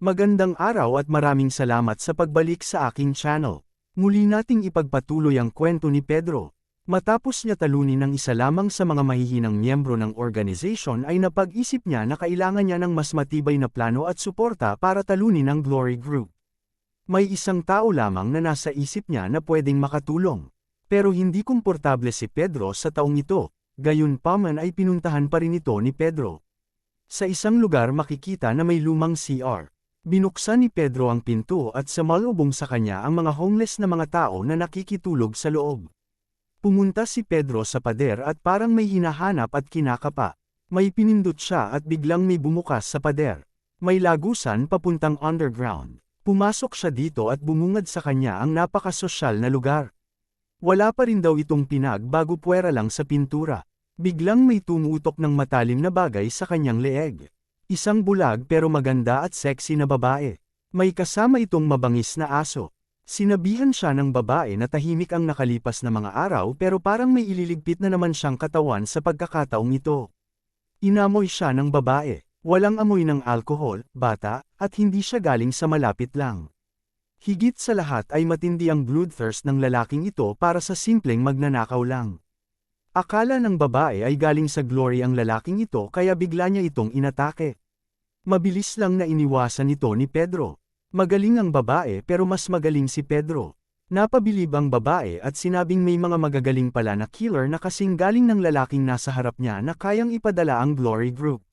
Magandang araw at maraming salamat sa pagbalik sa aking channel. Muli nating ipagpatuloy ang kwento ni Pedro. Matapos niya talunin ng isa lamang sa mga mahihinang miyembro ng organization ay napag-isip niya na kailangan niya ng mas matibay na plano at suporta para talunin ang Glory Group. May isang tao lamang na nasa isip niya na pwedeng makatulong. Pero hindi komportable si Pedro sa taong ito, gayunpaman ay pinuntahan pa rin ito ni Pedro. Sa isang lugar makikita na may lumang CR. Binuksan ni Pedro ang pinto at sumalubong sa kanya ang mga homeless na mga tao na nakikitulog sa loob. Pumunta si Pedro sa pader at parang may hinahanap at kinakapa. May pinindot siya at biglang may bumukas sa pader. May lagusan papuntang underground. Pumasok siya dito at bumungad sa kanya ang napakasosyal na lugar. Wala pa rin daw itong pinag bago puwera lang sa pintura. Biglang may tumutok ng matalim na bagay sa kanyang leeg. Isang bulag pero maganda at sexy na babae. May kasama itong mabangis na aso. Sinabihan siya ng babae na tahimik ang nakalipas na mga araw pero parang may ililigpit na naman siyang katawan sa pagkakataong ito. Inamoy siya ng babae. Walang amoy ng alkohol, bata, at hindi siya galing sa malapit lang. Higit sa lahat ay matindi ang bloodthirst ng lalaking ito para sa simpleng magnanakaw lang. Akala ng babae ay galing sa Glory ang lalaking ito kaya bigla niya itong inatake. Mabilis lang na iniwasan ito ni Pedro. Magaling ang babae pero mas magaling si Pedro. Napabilib ang babae at sinabing may mga magagaling pala na killer na kasing galing ng lalaking nasa harap niya na kayang ipadala ang Glory Group.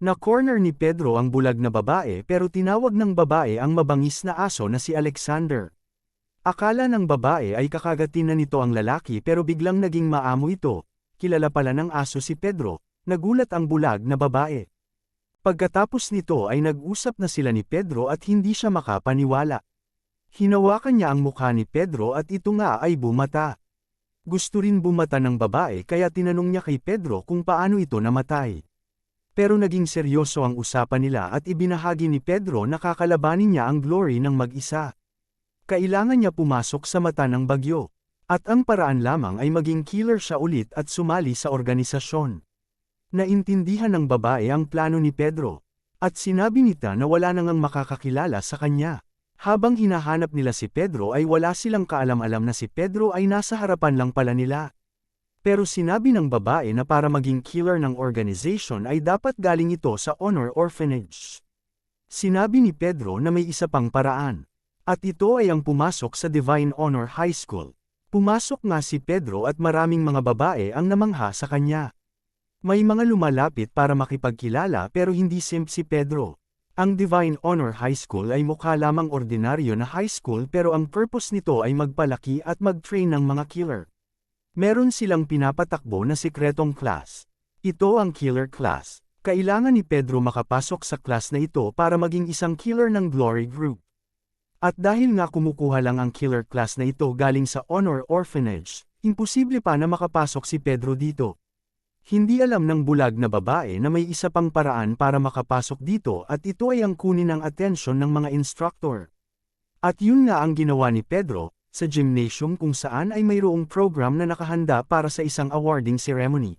Na-corner ni Pedro ang bulag na babae pero tinawag ng babae ang mabangis na aso na si Alexander. Akala ng babae ay kakagatin na nito ang lalaki pero biglang naging maamo ito. Kilala pala ng aso si Pedro, nagulat ang bulag na babae. Pagkatapos nito ay nag-usap na sila ni Pedro at hindi siya makapaniwala. Hinawakan niya ang mukha ni Pedro at ito nga ay bumata. Gusto rin bumata ng babae kaya tinanong niya kay Pedro kung paano ito namatay. Pero naging seryoso ang usapan nila at ibinahagi ni Pedro na kakalabanin niya ang Glory ng mag-isa. Kailangan niya pumasok sa mata ng bagyo. At ang paraan lamang ay maging killer siya ulit at sumali sa organisasyon. Naintindihan ng babae ang plano ni Pedro. At sinabi nita na wala nang makakakilala sa kanya. Habang hinahanap nila si Pedro ay wala silang kaalam-alam na si Pedro ay nasa harapan lang pala nila. Pero sinabi ng babae na para maging killer ng organization ay dapat galing ito sa Honor Orphanage. Sinabi ni Pedro na may isa pang paraan. At ito ay ang pumasok sa Divine Honor High School. Pumasok nga si Pedro at maraming mga babae ang namangha sa kanya. May mga lumalapit para makipagkilala pero hindi simp si Pedro. Ang Divine Honor High School ay mukha lamang ordinaryo na high school pero ang purpose nito ay magpalaki at mag-train ng mga killer. Meron silang pinapatakbo na sikretong class. Ito ang killer class. Kailangan ni Pedro makapasok sa class na ito para maging isang killer ng Glory Group. At dahil nga kumukuha lang ang killer class na ito galing sa Honor Orphanage, imposible pa na makapasok si Pedro dito. Hindi alam ng bulag na babae na may isa pang paraan para makapasok dito at ito ay ang kunin ng atensyon ng mga instructor. At yun nga ang ginawa ni Pedro, sa gymnasium kung saan ay mayroong program na nakahanda para sa isang awarding ceremony.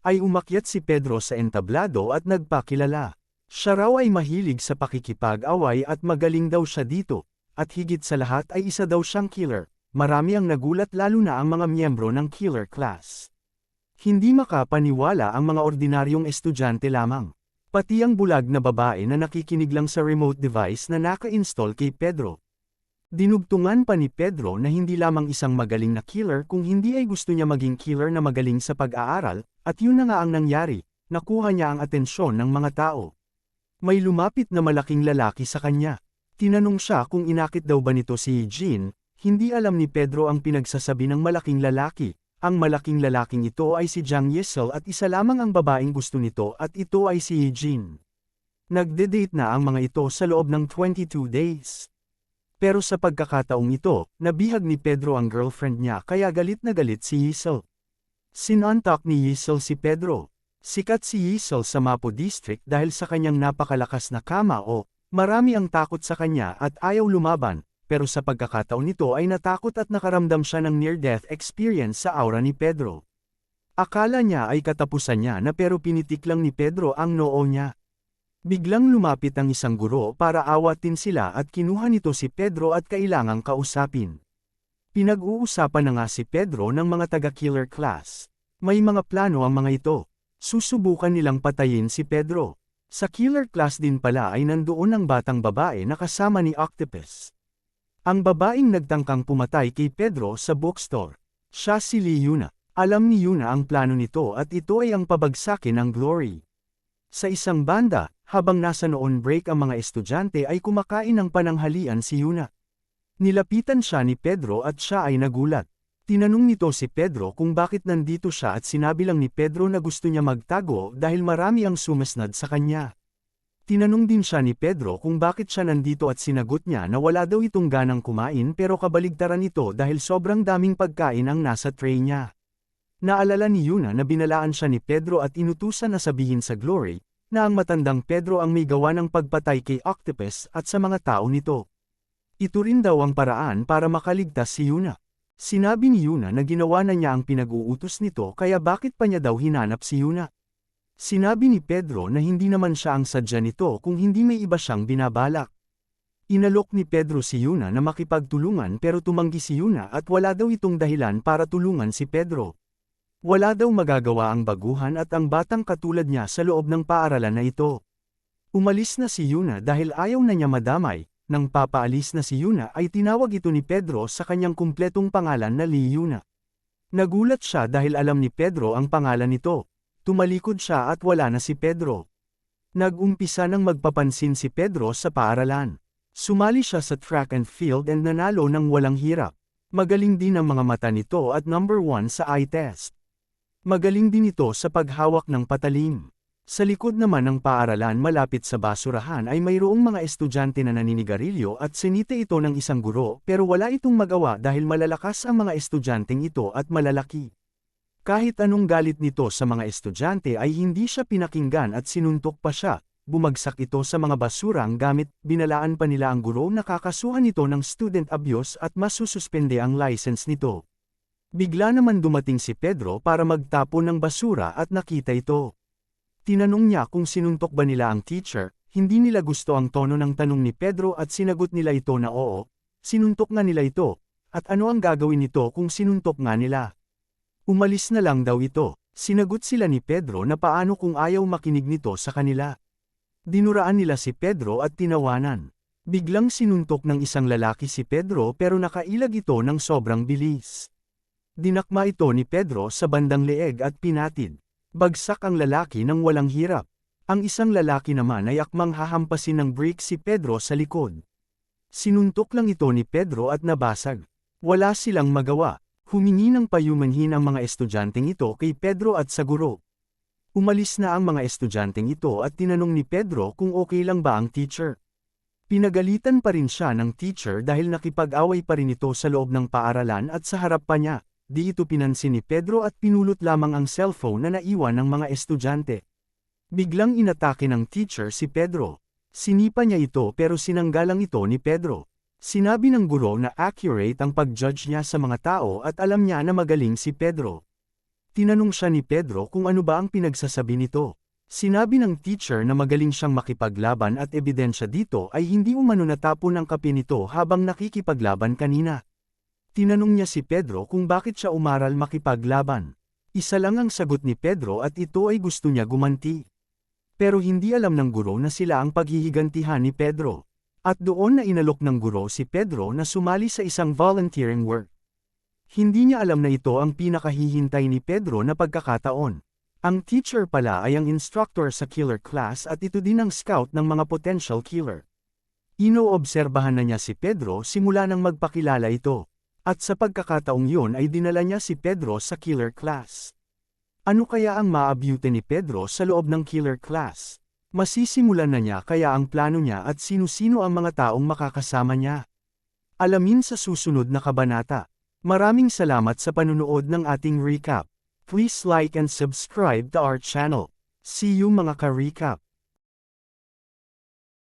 Ay umakyat si Pedro sa entablado at nagpakilala. Siya raw ay mahilig sa pakikipag-away at magaling daw siya dito, at higit sa lahat ay isa daw siyang killer. Marami ang nagulat lalo na ang mga miyembro ng killer class. Hindi makapaniwala ang mga ordinaryong estudyante lamang. Pati ang bulag na babae na nakikinig lang sa remote device na naka-install kay Pedro. Dinugtungan pa ni Pedro na hindi lamang isang magaling na killer kung hindi ay gusto niya maging killer na magaling sa pag-aaral, at yun na nga ang nangyari, nakuha niya ang atensyon ng mga tao. May lumapit na malaking lalaki sa kanya. Tinanong siya kung inakit daw ba nito si Eugene, hindi alam ni Pedro ang pinagsasabi ng malaking lalaki. Ang malaking lalaking ito ay si Jiang Yisel at isa lamang ang babaeng gusto nito at ito ay si Eugene. Nagde-date na ang mga ito sa loob ng 22 days. Pero sa pagkakataong ito, nabihag ni Pedro ang girlfriend niya kaya galit na galit si Yisel. Sinantak ni Yisel si Pedro. Sikat si Yisel sa Mapo District dahil sa kanyang napakalakas na kamao, marami ang takot sa kanya at ayaw lumaban, pero sa pagkakataon nito ay natakot at nakaramdam siya ng near-death experience sa aura ni Pedro. Akala niya ay katapusan niya na pero pinitik lang ni Pedro ang noo niya. Biglang lumapit ang isang guro para awatin sila at kinuha nito si Pedro at kailangang kausapin. Pinag-uusapan na nga si Pedro ng mga taga-killer class. May mga plano ang mga ito. Susubukan nilang patayin si Pedro. Sa killer class din pala ay nandoon ang batang babae na kasama ni Octopus. Ang babaeng nagtangkang pumatay kay Pedro sa bookstore. Siya si Lee Yuna. Alam ni Yuna ang plano nito at ito ay ang pabagsakin ng Glory. Sa isang banda, habang nasa noon break ang mga estudyante ay kumakain ng pananghalian si Yuna. Nilapitan siya ni Pedro at siya ay nagulat. Tinanong nito si Pedro kung bakit nandito siya at sinabi lang ni Pedro na gusto niya magtago dahil marami ang sumasnad sa kanya. Tinanong din siya ni Pedro kung bakit siya nandito at sinagot niya na wala daw itong ganang kumain pero kabaligtaran ito dahil sobrang daming pagkain ang nasa tray niya. Naalala ni Yuna na binalaan siya ni Pedro at inutusan na sabihin sa Glory na ang matandang Pedro ang may gawa ng pagpatay kay Octopus at sa mga tao nito. Ito rin daw ang paraan para makaligtas si Yuna. Sinabi ni Yuna na ginawa na niya ang pinag-uutos nito kaya bakit pa niya daw hinanap si Yuna. Sinabi ni Pedro na hindi naman siya ang sadya nito kung hindi may iba siyang binabalak. Inalok ni Pedro si Yuna na makipagtulungan pero tumanggi si Yuna at wala daw itong dahilan para tulungan si Pedro. Wala daw magagawa ang baguhan at ang batang katulad niya sa loob ng paaralan na ito. Umalis na si Yuna dahil ayaw na niya madamay. Nang papaalis na si Yuna ay tinawag ito ni Pedro sa kanyang kumpletong pangalan na Lee Yuna. Nagulat siya dahil alam ni Pedro ang pangalan nito. Tumalikod siya at wala na si Pedro. Nag-umpisa nang magpapansin si Pedro sa paaralan. Sumali siya sa track and field and nanalo ng walang hirap. Magaling din ang mga mata nito at number 1 sa eye test. Magaling din ito sa paghawak ng patalim. Sa likod naman ng paaralan malapit sa basurahan ay mayroong mga estudyante na naninigarilyo at sinita ito ng isang guro pero wala itong magawa dahil malalakas ang mga estudyanteng ito at malalaki. Kahit anong galit nito sa mga estudyante ay hindi siya pinakinggan at sinuntok pa siya. Bumagsak ito sa mga basurang gamit, binalaan pa nila ang guro na kakasuhan ito ng student abuse at masususpende ang license nito. Bigla naman dumating si Pedro para magtapon ng basura at nakita ito. Tinanong niya kung sinuntok ba nila ang teacher, hindi nila gusto ang tono ng tanong ni Pedro at sinagot nila ito na oo, sinuntok nga nila ito, at ano ang gagawin nito kung sinuntok nga nila. Umalis na lang daw ito, sinagot sila ni Pedro na paano kung ayaw makinig nito sa kanila. Dinuraan nila si Pedro at tinawanan. Biglang sinuntok ng isang lalaki si Pedro pero nakailag ito ng sobrang bilis. Dinakma ito ni Pedro sa bandang leeg at pinatid. Bagsak ang lalaki ng walang hirap. Ang isang lalaki naman ay akmang hahampasin ng brick si Pedro sa likod. Sinuntok lang ito ni Pedro at nabasag. Wala silang magawa. Humingi ng payumanhin ang mga estudyanteng ito kay Pedro at sa guro. Umalis na ang mga estudyanteng ito at tinanong ni Pedro kung okay lang ba ang teacher. Pinagalitan pa rin siya ng teacher dahil nakipag-away pa rin ito sa loob ng paaralan at sa harap pa niya. Di ito pinansin ni Pedro at pinulot lamang ang cellphone na naiwan ng mga estudyante. Biglang inatake ng teacher si Pedro. Sinipa niya ito pero sinanggalang ito ni Pedro. Sinabi ng guro na accurate ang pag-judge niya sa mga tao at alam niya na magaling si Pedro. Tinanong siya ni Pedro kung ano ba ang pinagsasabi nito. Sinabi ng teacher na magaling siyang makipaglaban at ebidensya dito ay hindi umano natapon ang kape nito habang nakikipaglaban kanina. Tinanong niya si Pedro kung bakit siya umaral makipaglaban. Isa lang ang sagot ni Pedro at ito ay gusto niya gumanti. Pero hindi alam ng guro na sila ang paghihigantihan ni Pedro. At doon na inalok ng guro si Pedro na sumali sa isang volunteering work. Hindi niya alam na ito ang pinakahihintay ni Pedro na pagkakataon. Ang teacher pala ay ang instructor sa killer class at ito din ang scout ng mga potential killer. Inoobserbahan na niya si Pedro simula nang magpakilala ito. At sa pagkakataong yun ay dinala niya si Pedro sa killer class. Ano kaya ang maabuti ni Pedro sa loob ng killer class? Masisimulan na niya kaya ang plano niya at sino-sino ang mga taong makakasama niya. Alamin sa susunod na kabanata. Maraming salamat sa panunood ng ating recap. Please like and subscribe to our channel. See you mga ka-recap.